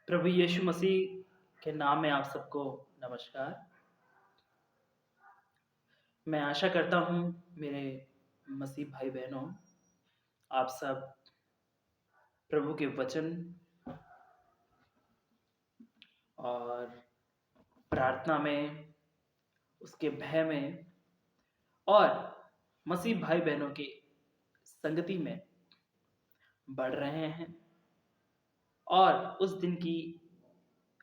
प्रभु यीशु मसीह के नाम में आप सबको नमस्कार। मैं आशा करता हूँ मेरे मसीह भाई बहनों, आप सब प्रभु के वचन और प्रार्थना में, उसके भय में और मसीह भाई बहनों की संगति में बढ़ रहे हैं और उस दिन की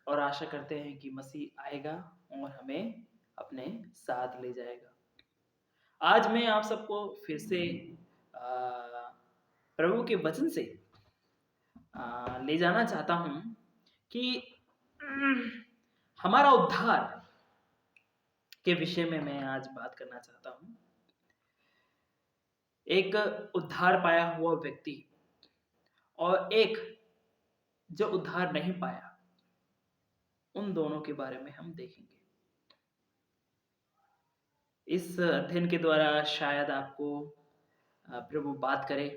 और आशा करते हैं कि मसीह आएगा और हमें अपने साथ ले जाएगा। आज मैं आप सबको फिर से प्रभु के वचन से ले जाना चाहता हूं कि हमारा उद्धार के विषय में मैं आज बात करना चाहता हूं। एक उद्धार पाया हुआ व्यक्ति और एक जो उद्धार नहीं पाया, उन दोनों के बारे में हम देखेंगे। इस अध्ययन के द्वारा शायद आपको प्रभु बात करे,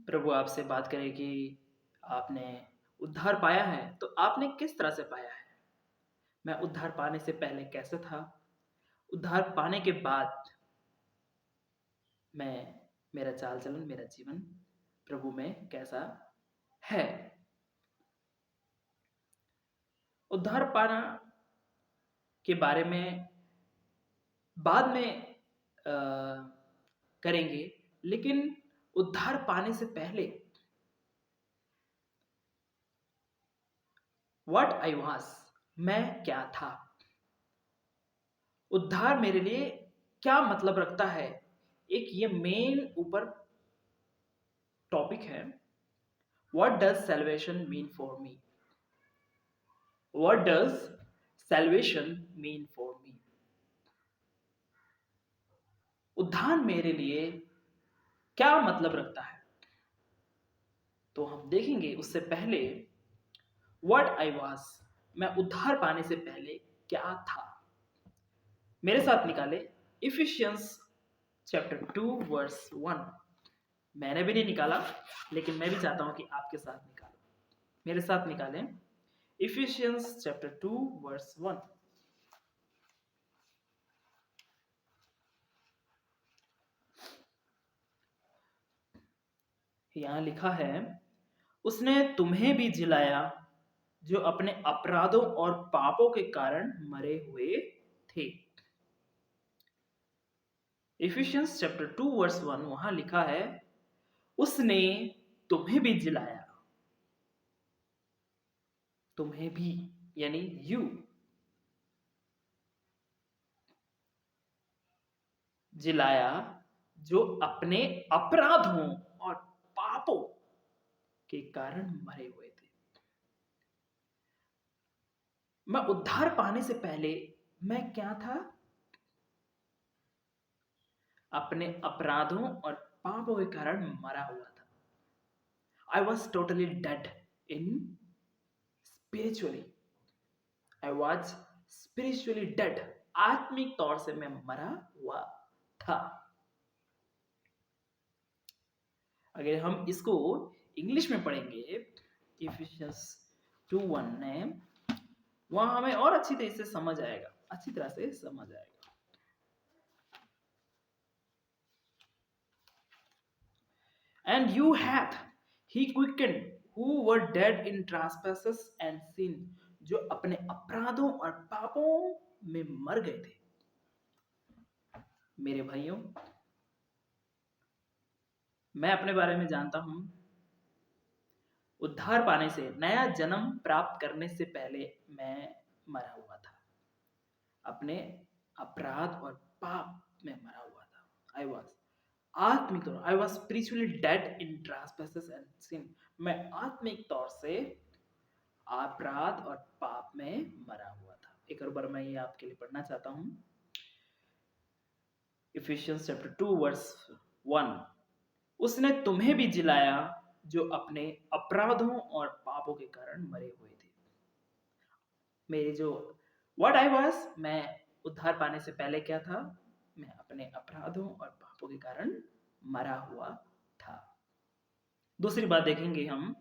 प्रभु आपसे बात करे कि आपने उद्धार पाया है तो आपने किस तरह से पाया है। मैं उद्धार पाने से पहले कैसे था, उद्धार पाने के बाद मेरा चाल चलन, मेरा जीवन प्रभु में कैसा है। उद्धार पाना के बारे में बाद में करेंगे, लेकिन उद्धार पाने से पहले व्हाट आई वाज, मैं क्या था, उद्धार मेरे लिए क्या मतलब रखता है, एक ये मेन ऊपर टॉपिक है। What does salvation mean for me, what does salvation mean for me, उद्धार मेरे लिए क्या मतलब रखता है। तो हम देखेंगे उससे पहले व्हाट आई वाज, मैं उद्धार पाने से पहले क्या था। मेरे साथ निकाले इफिशियंस चैप्टर 2 वर्स 1। मैंने भी नहीं निकाला, लेकिन मैं भी चाहता हूं कि आपके साथ निकालो। मेरे साथ निकालें इफिशियंस चैप्टर 2 वर्स 1। यहां लिखा है, उसने तुम्हें भी जिलाया जो अपने अपराधों और पापों के कारण मरे हुए थे। इफिशियंस चैप्टर 2 वर्स 1, वहां लिखा है उसने तुम्हें भी जिलाया, तुम्हें भी यानी यू, जिलाया जो अपने अपराधों और पापों के कारण मरे हुए थे। मैं उद्धार पाने से पहले मैं क्या था, अपने अपराधों और पापों के कारण मरा हुआ था। I was totally dead in spiritually, I was spiritually dead, आत्मिक तौर से मैं मरा हुआ था। अगर हम इसको इंग्लिश में पढ़ेंगे, इफिशियंस 2:1 में, वहां हमें और अच्छी तरह से समझ आएगा, अच्छी तरह से समझ आएगा। And you hath he quickened who were dead in trespasses and sin, जो अपने अपराधों और पापों में मर गए थे। मेरे भाइयों, मैं अपने बारे में जानता हूं, उद्धार पाने से, नया जन्म प्राप्त करने से पहले मैं मरा हुआ था, अपने अपराध और पाप में मरा हुआ था। आई वॉज आत्मिक तौर, I was spiritually dead in trespasses and sin, मैं आत्मिक तौर से अपराध और पाप में मरा हुआ था। एक और बार मैं ये आपके लिए पढ़ना चाहता हूं, इफिशियंस चैप्टर 2 वर्स 1। उसने तुम्हें भी जिलाया जो अपने अपराधों और पापों के कारण मरे हुए थे। मेरी जो व्हाट आई वाज, मैं उद्धार पाने से पहले क्या था, मैं अपने अपराधों और पापों के कारण मरा हुआ था। दूसरी बात देखेंगे हम,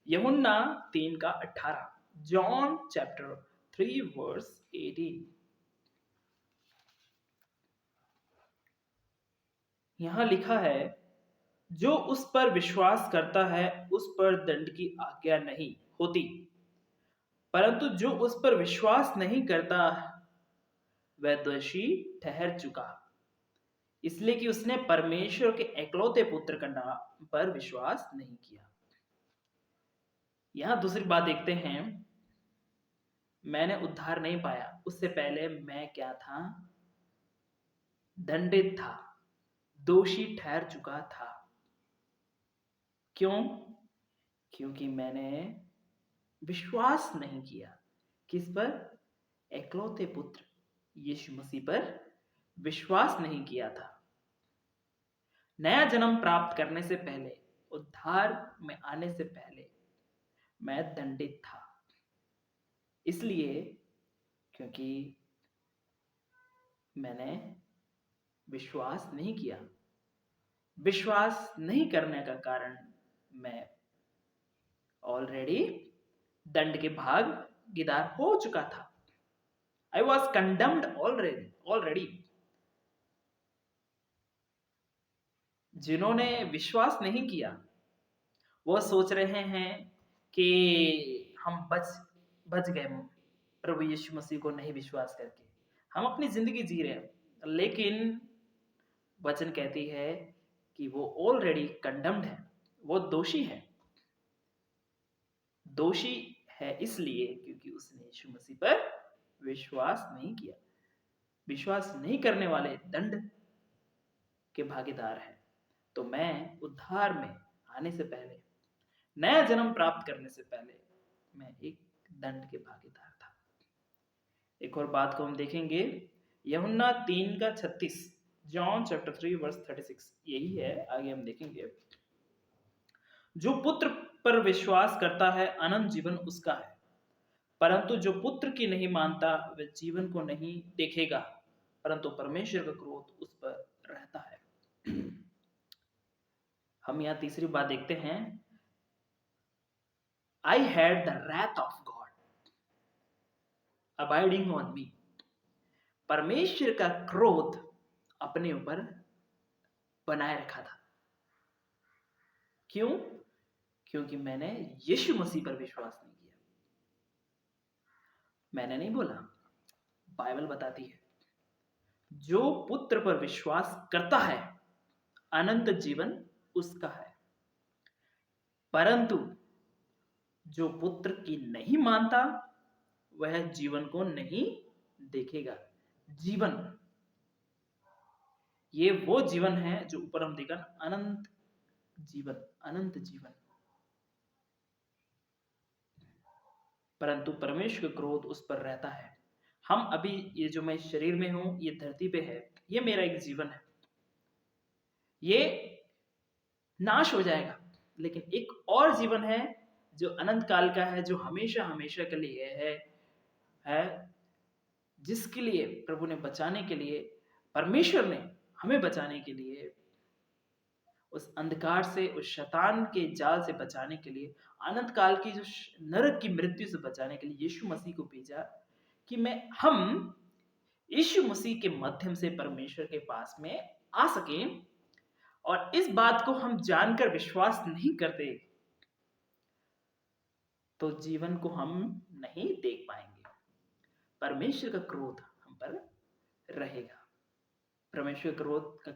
यूहन्ना 3 का 18, जॉन चैप्टर 3 वर्स 18। यहां लिखा है, जो उस पर विश्वास करता है उस पर दंड की आज्ञा नहीं होती, परंतु जो उस पर विश्वास नहीं करता वह दोषी ठहर चुका, इसलिए कि उसने परमेश्वर के एकलौते पुत्र का नाम पर विश्वास नहीं किया। यहां दूसरी बात देखते हैं, मैंने उद्धार नहीं पाया, उससे पहले मैं क्या था? दंडित था, दोषी ठहर चुका था। क्यों? क्योंकि मैंने विश्वास नहीं किया। किस पर? एकलौते पुत्र यीशु मसीह पर विश्वास नहीं किया था। नया जन्म प्राप्त करने से पहले, उद्धार में आने से पहले मैं दंडित था, इसलिए क्योंकि मैंने विश्वास नहीं किया। विश्वास नहीं करने का कारण मैं ऑलरेडी दंड के भागीदार हो चुका था। I was कंडम्ड already. जिन्होंने विश्वास नहीं किया वो सोच रहे हैं कि हम बच गए प्रभु यीशु मसीह को नहीं विश्वास करके, हम अपनी जिंदगी जी रहे हैं, लेकिन वचन कहती है कि वो ऑलरेडी कंडम्ड है, वो दोषी है। दोषी है इसलिए क्योंकि उसने यीशु मसीह पर विश्वास नहीं किया। विश्वास नहीं करने वाले दंड के भागीदार हैं। तो मैं उद्धार में आने से पहले, नया जन्म प्राप्त करने से पहले मैं एक दंड के भागीदार था। एक और बात को हम देखेंगे, यूहन्ना 3 का 36, जॉन चैप्टर 3 वर्स 36, यही है, आगे हम देखेंगे। जो पुत्र पर विश्वास करता है अनंत जीवन उसका है, परंतु जो पुत्र की नहीं मानता वह जीवन को नहीं देखेगा, परंतु परमेश्वर का क्रोध उस पर रहता है। हम यहां तीसरी बात देखते हैं, आई had the wrath of God abiding on me. परमेश्वर का क्रोध अपने ऊपर बनाए रखा था। क्यों? क्योंकि मैंने यीशु मसीह पर विश्वास नहीं किया। मैंने नहीं बोला, बाइबल बताती है, जो पुत्र पर विश्वास करता है अनंत जीवन उसका है, परंतु जो पुत्र की नहीं मानता वह जीवन को नहीं देखेगा। जीवन, ये वो जीवन है जो ऊपर हम देखा, अनंत जीवन, अनंत जीवन। परंतु परमेश्वर का क्रोध उस पर रहता है। हम अभी, ये जो मैं शरीर में हूं, ये धरती पे है, ये मेरा एक जीवन है, ये नाश हो जाएगा, लेकिन एक और जीवन है जो अनंत काल का है, जो हमेशा हमेशा के लिए है, जिसके लिए प्रभु ने बचाने के लिए, परमेश्वर ने हमें बचाने के लिए, उस अंधकार से, उस शैतान के जाल से बचाने के लिए, अनंत काल की जो नरक की मृत्यु से बचाने के लिए यीशु मसीह को भेजा, कि हम यीशु मसीह के माध्यम से परमेश्वर के पास में आ सकें। और इस बात को हम जानकर विश्वास नहीं करते तो जीवन को हम नहीं देख पाएंगे। परमेश्वर का क्रोध हम पर रहेगा। परमेश्वर का क्रोध का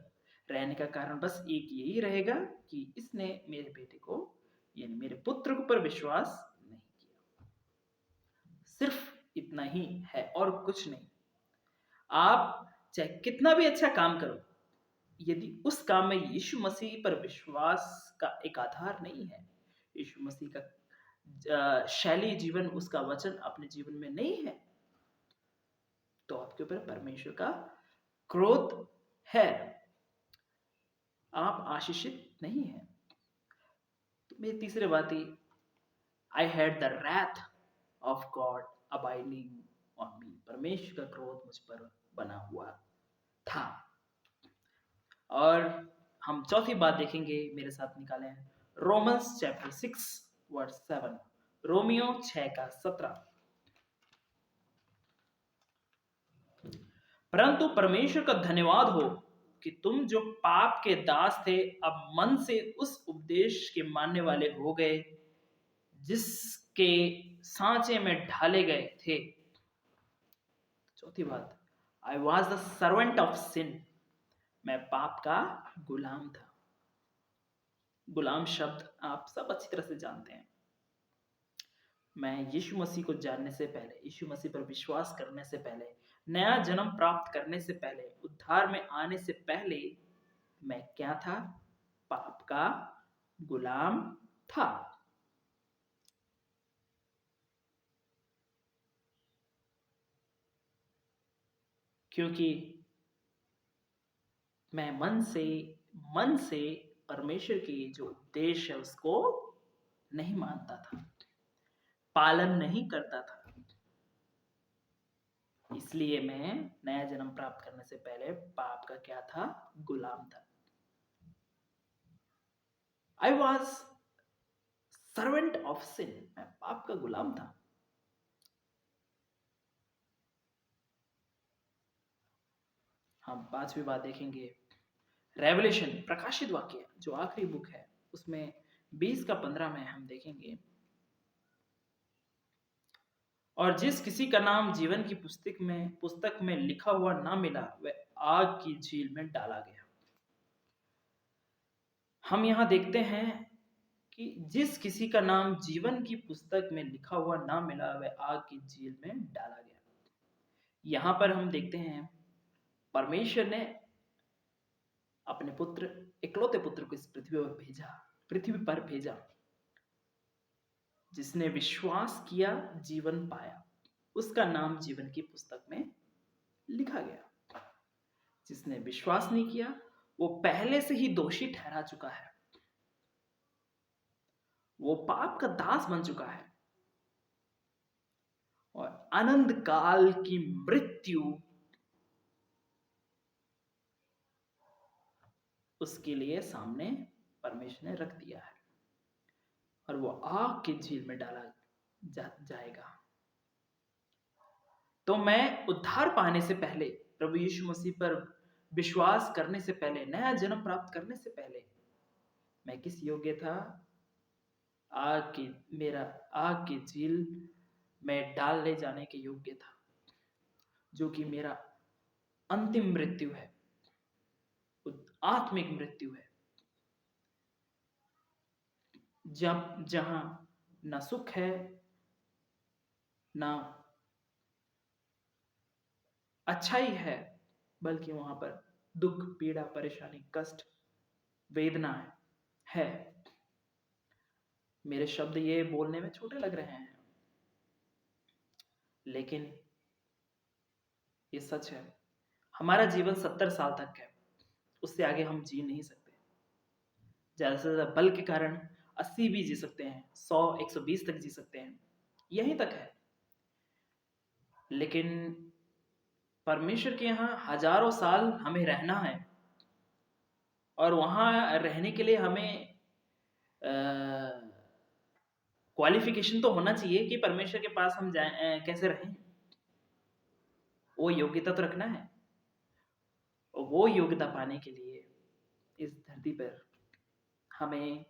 रहने का कारण बस एक यही रहेगा कि इसने मेरे बेटे को, यानी मेरे पुत्र को पर विश्वास नहीं किया। सिर्फ इतना ही है और कुछ नहीं। आप चाहे कितना भी अच्छा काम करो, यदि उस काम में यीशु मसीह पर विश्वास का एक आधार नहीं है, यीशु मसीह का शैली जीवन, उसका वचन अपने जीवन में नहीं है, तो आपके ऊपर परमेश्वर का क्रोध है, आप आशीषित नहीं है। तो मेरी तीसरी बात ही, I had the wrath of God abiding on me. परमेश्वर का क्रोध मुझ पर बना हुआ था। और हम चौथी बात देखेंगे, मेरे साथ निकाले हैं, रोमन्स चैप्टर 6 वर्स 7, रोमियो 6 का 17। परंतु परमेश्वर का धन्यवाद हो कि तुम जो पाप के दास थे अब मन से उस उपदेश के मानने वाले हो गए जिसके सांचे में ढाले गए थे। चौथी बात, I was the servant of sin, मैं पाप का गुलाम था। गुलाम शब्द आप सब अच्छी तरह से जानते हैं। मैं यीशु मसीह को जानने से पहले, यीशु मसीह पर विश्वास करने से पहले, नया जन्म प्राप्त करने से पहले, उद्धार में आने से पहले मैं क्या था? पाप का गुलाम था। क्योंकि मैं मन से परमेश्वर की जो उपदेश है उसको नहीं मानता था, पालन नहीं करता था। इसलिए मैं नया जन्म प्राप्त करने से पहले पाप का क्या था? गुलाम था। I was servant of sin, मैं पाप का गुलाम था। हम पांचवी बात देखेंगे, रेवलेशन, प्रकाशित वाक्य जो आखिरी बुक है उसमें 20 का 15 में हम देखेंगे, और जिस किसी का नाम जीवन की पुस्तक में लिखा हुआ ना मिला वह आग की झील में डाला गया। हम यहां देखते हैं कि जिस किसी का नाम जीवन की पुस्तक में लिखा हुआ ना मिला वह आग की झील में डाला गया। यहां पर हम देखते हैं परमेश्वर ने अपने पुत्र, इकलौते पुत्र को इस पृथ्वी पर भेजा। जिसने विश्वास किया जीवन पाया, उसका नाम जीवन की पुस्तक में लिखा गया। जिसने विश्वास नहीं किया वो पहले से ही दोषी ठहरा चुका है, वो पाप का दास बन चुका है और अनंत काल की मृत्यु उसके लिए सामने परमेश्वर ने रख दिया है और वो आग की झील में डाला जाएगा। तो मैं उद्धार पाने से पहले, प्रभु यीशु मसीह पर विश्वास करने से पहले, नया जन्म प्राप्त करने से पहले मैं किस योग्य था? आग की झील में डालने जाने के योग्य था, जो कि मेरा अंतिम मृत्यु है, आत्मिक मृत्यु है, जहां ना सुख है ना अच्छाई है, बल्कि वहां पर दुख, पीड़ा, परेशानी, कष्ट, वेदना है। मेरे शब्द ये बोलने में छोटे लग रहे हैं, लेकिन ये सच है। हमारा जीवन 70 साल तक है, उससे आगे हम जी नहीं सकते। ज्यादा से ज्यादा बल के कारण 80 भी जी सकते हैं, 100, 120 तक जी सकते हैं, यहीं तक है। लेकिन परमेश्वर के यहाँ हजारों साल हमें रहना है और वहां रहने के लिए हमें क्वालिफिकेशन तो होना चाहिए कि परमेश्वर के पास हम जाए, कैसे रहें। वो योग्यता तो रखना है, और वो योग्यता पाने के लिए इस धरती पर हमें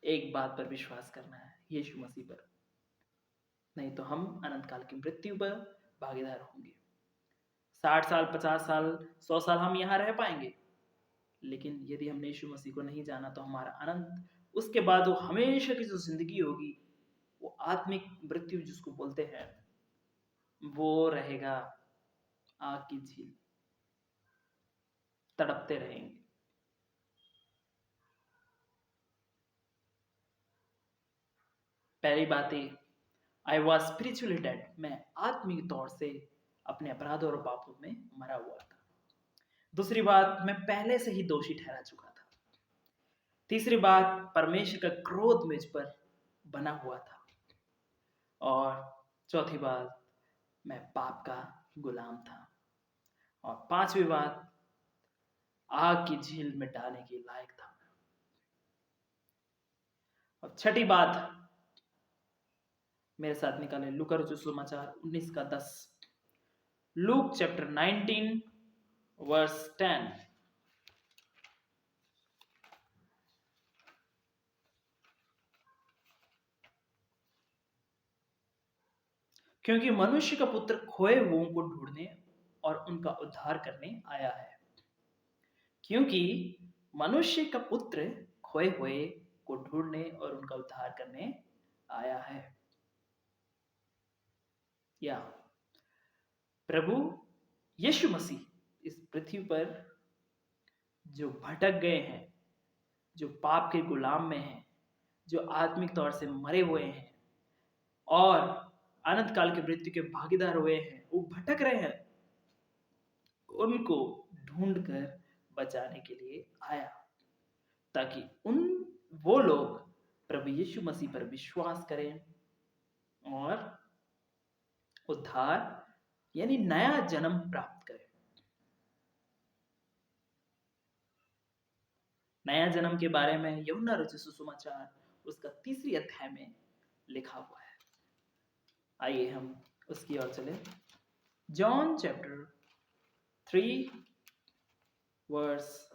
एक बात पर विश्वास करना है, यीशु मसीह पर। नहीं तो हम अनंत काल की मृत्यु पर भागीदार होंगे। 60 साल, 50 साल, 100 साल हम यहाँ रह पाएंगे, लेकिन यदि हमने यीशु मसीह को नहीं जाना तो हमारा अनंत, उसके बाद वो हमेशा की जो जिंदगी होगी, वो आत्मिक मृत्यु जिसको बोलते हैं, वो रहेगा आग की झील, तड़पते रहेंगे। पहली बात है, आई वॉज स्पिरिचुअली डेड, मैं आत्मिक तौर से अपने अपराधों और पापों में मरा हुआ था। दूसरी बात, मैं पहले से ही दोषी ठहरा चुका था। तीसरी बात, परमेश्वर का क्रोध मुझ पर बना हुआ था। और चौथी बात, मैं पाप का गुलाम था। और पांचवी बात, आग की झील में डालने के लायक था। और छठी बात मेरे साथ निकाले लूका रचित सुसमाचार 19 का 10। Luke chapter 19 verse 10। क्योंकि मनुष्य का पुत्र खोए हुओं को ढूंढने और उनका उद्धार करने आया है। क्योंकि मनुष्य का पुत्र खोए हुए को ढूंढने और उनका उद्धार करने आया है। या प्रभु यीशु मसीह इस पृथ्वी पर जो भटक गए हैं, जो पाप के गुलाम में हैं, जो आत्मिक तौर से मरे हुए हैं और अनंत काल की मृत्यु के भागीदार हुए हैं, वो भटक रहे हैं, उनको ढूंढकर बचाने के लिए आया, ताकि वो लोग प्रभु यीशु मसीह पर विश्वास करें और उद्धार यानी नया जन्म प्राप्त करें। नया जन्म के बारे में यूहन्ना रचित सुसमाचार उसका 3 अध्याय में लिखा हुआ है। आइए हम उसकी ओर चले। जॉन चैप्टर 3 वर्स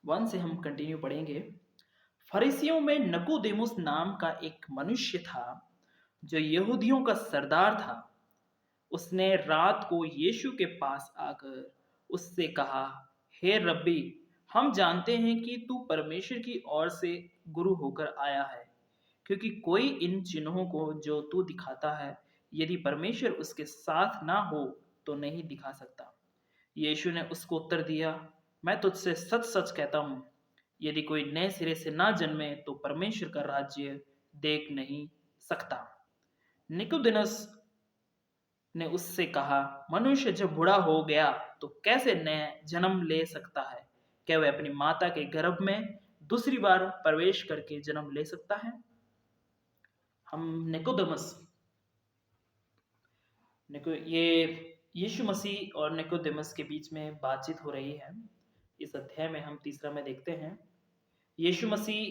1 से हम कंटिन्यू पढ़ेंगे। फरीसियों में निकोदेमुस नाम का एक मनुष्य था जो यहूदियों का सरदार था। उसने रात को यीशु के पास आकर उससे कहा, हे रब्बी, हम जानते हैं कि तू परमेश्वर की ओर से गुरु होकर आया है, क्योंकि कोई इन चिन्हों को जो तू दिखाता है यदि परमेश्वर उसके साथ ना हो तो नहीं दिखा सकता। यीशु ने उसको उत्तर दिया, मैं तुझसे सच सच कहता हूँ, यदि कोई नए सिरे से ना जन्मे तो परमेश्वर का राज्य देख नहीं सकता। निकोदेमुस ने उससे कहा, मनुष्य जब बूढ़ा हो गया तो कैसे नया जन्म ले सकता है? क्या वह अपनी माता के गर्भ में दूसरी बार प्रवेश करके जन्म ले सकता है? हम ये यीशु मसीह और निकोदेमुस के बीच में बातचीत हो रही है। इस अध्याय में हम 3 में देखते हैं, यीशु मसीह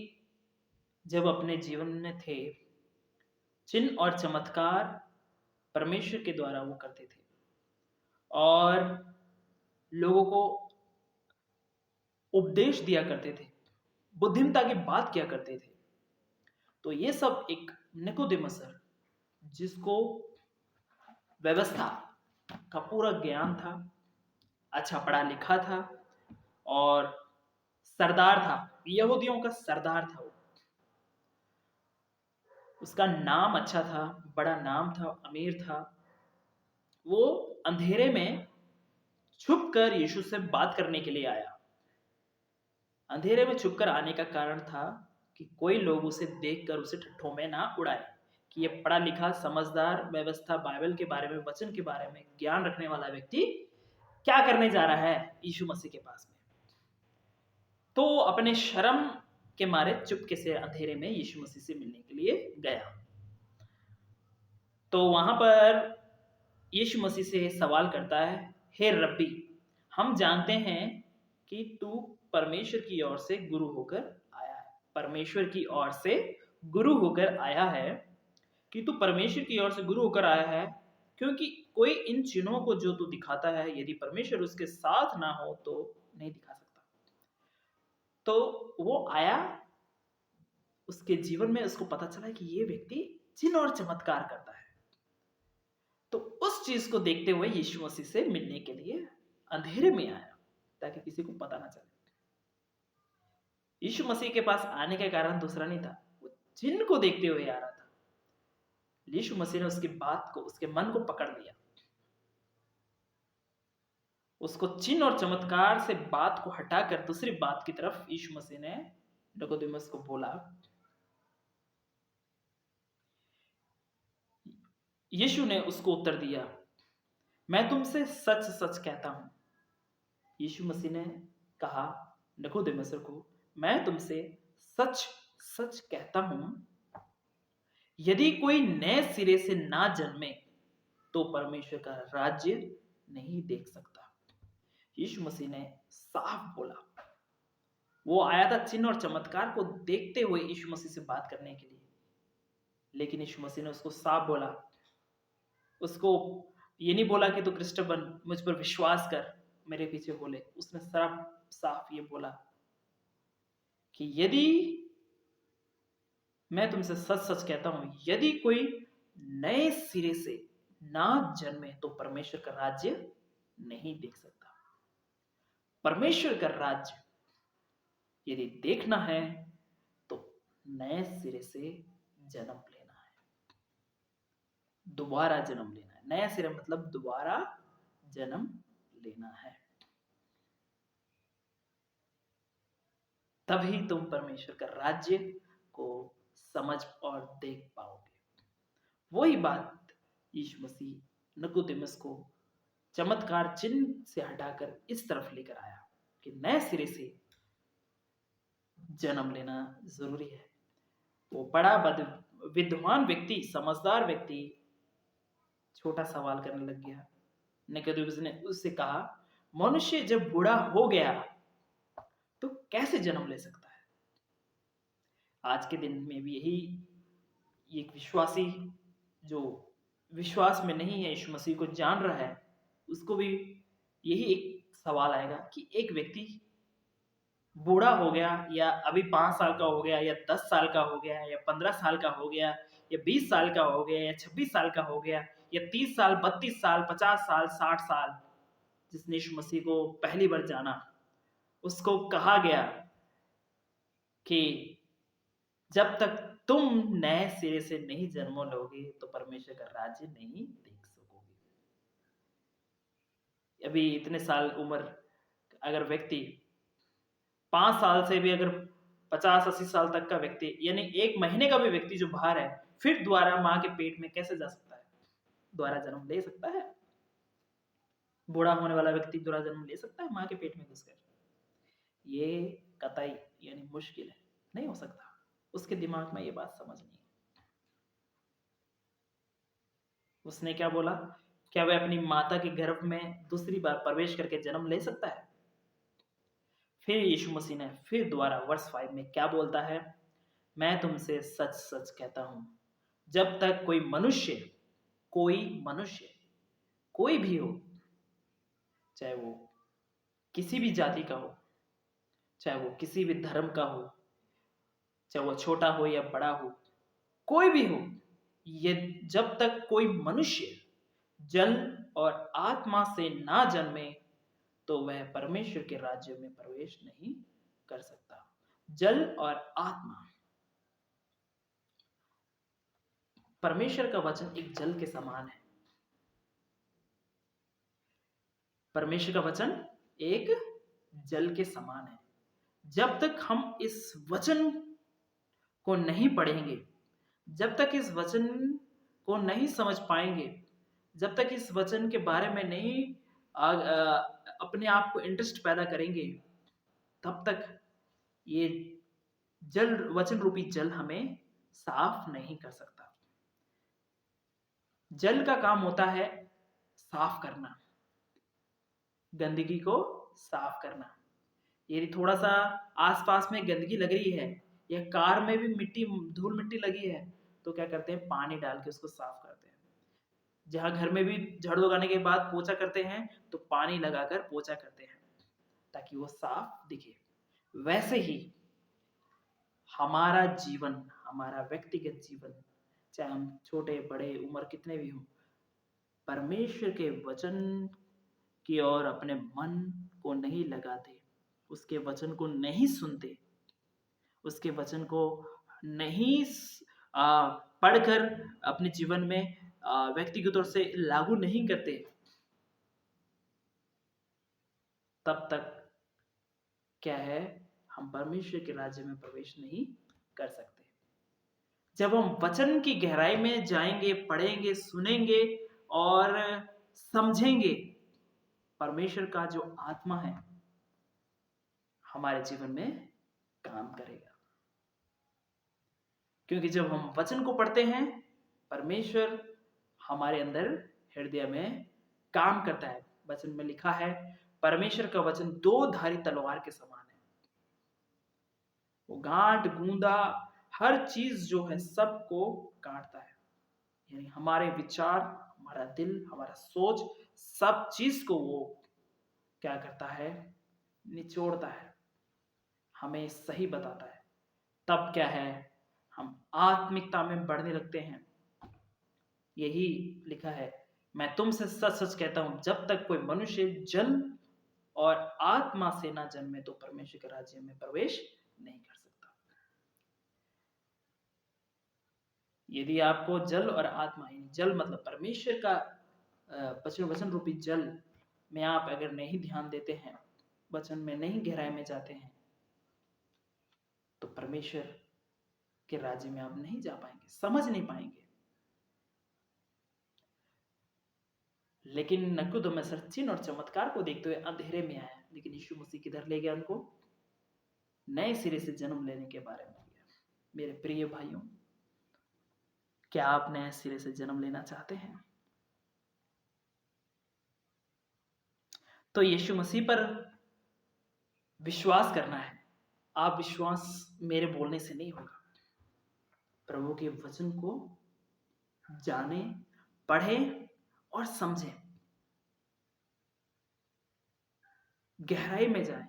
जब अपने जीवन में थे, चिन्ह और चमत्कार परमेश्वर के द्वारा वो करते थे और लोगों को उपदेश दिया करते थे, बुद्धिमता की बात किया करते थे। तो ये सब एक निकोदेमुस जिसको व्यवस्था का पूरा ज्ञान था, अच्छा पढ़ा लिखा था और सरदार था, यहूदियों का सरदार था। उसका नाम अच्छा था, बड़ा नाम था, अमीर था। वो अंधेरे में छुपकर यीशु से बात करने के लिए आया। अंधेरे में छुपकर आने का कारण था कि कोई लोग उसे देखकर उसे ठट्ठों में ना उड़ाए कि ये पढ़ा लिखा, समझदार, व्यवस्था, बाइबल के बारे में, वचन के बारे में ज्ञान रखने वाला व्यक्ति क्या करने जा रहा है यीशु मसीह के पास में। तो अपने शर्म के मारे चुपके से अंधेरे में यीशु मसीह से मिलने के लिए गया। तो वहां पर यीशु मसीह से सवाल करता है, हे रब्बी, हम जानते हैं कि तू परमेश्वर की ओर से गुरु होकर आया है। परमेश्वर की ओर से गुरु होकर आया है कि तू परमेश्वर की ओर से गुरु होकर आया है, क्योंकि कोई इन चिन्हों को जो तू दिखाता है यदि परमेश्वर उसके साथ ना हो तो नहीं दिखा सकता। तो वो आया, उसके जीवन में उसको पता चला कि ये व्यक्ति चिन्ह और चमत्कार करता है। तो उस चीज को देखते हुए यीशु मसीह से मिलने के लिए अंधेरे में आया, ताकि किसी को पता ना चले। यीशु मसीह के पास आने का कारण दूसरा नहीं था, वो चिन्ह को देखते हुए आ रहा था। यीशु मसीह ने उसकी बात को, उसके मन को पकड़ लिया। उसको चिन्ह और चमत्कार से बात को हटाकर दूसरी बात की तरफ यीशु मसीह ने निकोदेमुस को बोला। यीशु ने उसको उत्तर दिया, मैं तुमसे सच सच कहता हूं। यीशु मसीह ने कहा निकोदेमुस को, मैं तुमसे सच सच कहता हूं, यदि कोई नए सिरे से ना जन्मे तो परमेश्वर का राज्य नहीं देख सकता। यीशु मसीह ने साफ बोला, वो आया था चिन्ह और चमत्कार को देखते हुए यीशु मसीह से बात करने के लिए, लेकिन यीशु मसीह ने उसको साफ बोला। उसको ये नहीं बोला कि तू क्रिस्टन बन, मुझ पर विश्वास कर, मेरे पीछे बोले। उसने साफ साफ ये बोला कि यदि मैं तुमसे सच सच कहता हूं, यदि कोई नए सिरे से ना जन्मे तो परमेश्वर का राज्य नहीं देख सकता। परमेश्वर का राज्य यदि देखना है तो नए सिरे से जन्म लेना है, दोबारा जन्म लेना है। नया सिरा मतलब दोबारा जन्म लेना है, तभी तुम परमेश्वर का राज्य को समझ और देख पाओगे। वही बात यीशु मसीह निकोदेमस को चमत्कार चिन्ह से हटाकर इस तरफ लेकर आया कि नए सिरे से जन्म लेना जरूरी है। वो बड़ा विद्वान व्यक्ति, समझदार व्यक्ति छोटा सवाल करने लग गया। निकोदेमस ने उससे कहा, मनुष्य जब बूढ़ा हो गया तो कैसे जन्म ले सकता है? आज के दिन में भी यही एक विश्वासी जो विश्वास में नहीं है, यीशु मसीह को जान रहा है, उसको भी यही एक सवाल आएगा कि एक व्यक्ति बूढ़ा हो गया, या अभी 5 साल का हो गया, या 10 साल का हो गया, या 15 साल का हो गया, या 20 साल का हो गया, या 26 साल का हो गया, या 30 साल, 32 साल, 50 साल, 60 साल, जिसने यीशु मसीह को पहली बार जाना, उसको कहा गया कि जब तक तुम नए सिरे से नहीं जन्म लोगे तो परमेश्वर का राज्य नहीं देख सकोगे। अभी इतने साल उम्र, अगर व्यक्ति 5 साल से भी अगर 50-80 साल तक का व्यक्ति, यानी 1 महीने का भी व्यक्ति जो बाहर है, फिर दोबारा माँ के पेट में कैसे जा सकता है? दोबारा जन्म ले सकता है? बूढ़ा होने वाला व्यक्ति दोबारा जन्म ले सकता है माँ के पेट में घुसकर? ये कतई यानी मुश्किल है, नहीं हो सकता। उसके दिमाग में ये बात समझ नहीं है। उसने क्या बोला? क्या वह अपनी माता के गर्भ में दूसरी बार प्रवेश करके जन्म ले सकता है? फिर यीशु मसीह ने फिर दोबारा वर्स 5 में क्या बोलता है? मैं तुमसे सच सच कहता हूं, जब तक कोई मनुष्य कोई भी हो, चाहे वो किसी भी जाति का हो, चाहे वो किसी भी धर्म का हो, चाहे वो छोटा हो या बड़ा हो, कोई भी हो, ये जब तक कोई मनुष्य जल और आत्मा से ना जन्मे तो वह परमेश्वर के राज्य में प्रवेश नहीं कर सकता। जल और आत्मा, परमेश्वर का वचन एक जल के समान है। परमेश्वर का वचन एक जल के समान है। जब तक हम इस वचन को नहीं पढ़ेंगे, जब तक इस वचन को नहीं समझ पाएंगे, जब तक इस वचन के बारे में नहीं अपने आप को इंटरेस्ट पैदा करेंगे, तब तक ये जल, वचन रूपी जल हमें साफ नहीं कर सकता। जल का काम होता है साफ करना, गंदगी को साफ करना। यदि थोड़ा सा आसपास में गंदगी लग रही है, या कार में भी धूल मिट्टी लगी है, तो क्या करते हैं? पानी डाल के उसको साफ करते हैं। जहां घर में भी झाड़ू लगाने के बाद पोछा करते हैं, तो पानी लगाकर पोछा करते हैं ताकि वो साफ दिखे। वैसे ही हमारा जीवन, हमारा व्यक्तिगत जीवन, चाहे हम छोटे बड़े उम्र कितने भी हों, परमेश्वर के वचन की ओर अपने मन को नहीं लगाते, उसके वचन को नहीं सुनते, उसके वचन को नहीं पढ़कर अपने जीवन में व्यक्तिगत तौर से लागू नहीं करते, तब तक क्या है? हम परमेश्वर के राज्य में प्रवेश नहीं कर सकते। जब हम वचन की गहराई में जाएंगे, पढ़ेंगे, सुनेंगे और समझेंगे, परमेश्वर का जो आत्मा है हमारे जीवन में काम करेगा। क्योंकि जब हम वचन को पढ़ते हैं, परमेश्वर हमारे अंदर हृदय में काम करता है। वचन में लिखा है, परमेश्वर का वचन 2 धारी तलवार के समान है। वो गांठ गूंदा हर चीज जो है सबको काटता है। यानी हमारे विचार, हमारा दिल, हमारा सोच, सब चीज को वो क्या करता है, निचोड़ता है, हमें सही बताता है। तब क्या है, हम आत्मिकता में बढ़ने लगते हैं। यही लिखा है, मैं तुमसे सच सच कहता हूं, जब तक कोई मनुष्य जल और आत्मा से ना जन्मे तो परमेश्वर के राज्य में प्रवेश नहीं कर सकता। यदि आपको जल और आत्मा, जल मतलब परमेश्वर का वचन रूपी जल में आप अगर नहीं ध्यान देते हैं, वचन में नहीं गहराई में जाते हैं, तो परमेश्वर के राज्य में आप नहीं जा पाएंगे, समझ नहीं पाएंगे। लेकिन नकुदोमेसर चिन्ह और चमत्कार को देखते हुए अंधेरे में आया, लेकिन यीशु मसीह किधर ले गया उनको, नए सिरे से जन्म लेने के बारे में किया। मेरे प्रिय भाइयों, क्या आप नए सिरे से जन्म लेना चाहते हैं? तो यीशु मसीह पर विश्वास करना है। आप विश्वास मेरे बोलने से नहीं होगा। प्रभु के वचन को जाने, पढ़ें और समझें, गहराई में जाएं।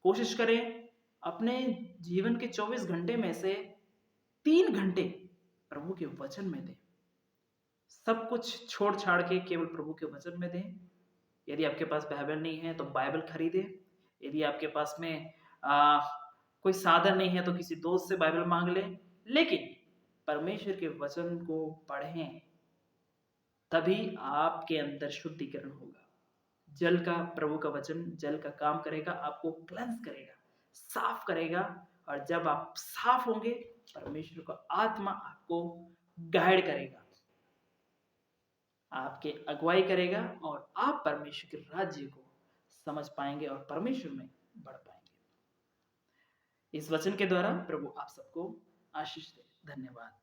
कोशिश करें अपने जीवन के 24 घंटे में से 3 घंटे प्रभु के वचन में दें। सब कुछ छोड़ छाड़ के केवल प्रभु के वचन में दें। यदि आपके पास बाइबल नहीं है तो बाइबल खरीदें। यदि आपके पास में कोई साधन नहीं है तो किसी दोस्त से बाइबल मांग लें। लेकिन परमेश्वर के वचन को पढ़ें, तभी आपके अंदर शुद्धिकरण होगा। जल का, प्रभु का वचन जल का काम करेगा, आपको क्लेंस करेगा, साफ करेगा। और जब आप साफ होंगे, परमेश्वर का आत्मा आपको गाइड करेगा, आपके अगुवाई करेगा, और आप परमेश्वर के राज्य को समझ पाएंगे और परमेश्वर में बढ़ पाएंगे। इस वचन के द्वारा प्रभु आप सबको आशीष दे। धन्यवाद।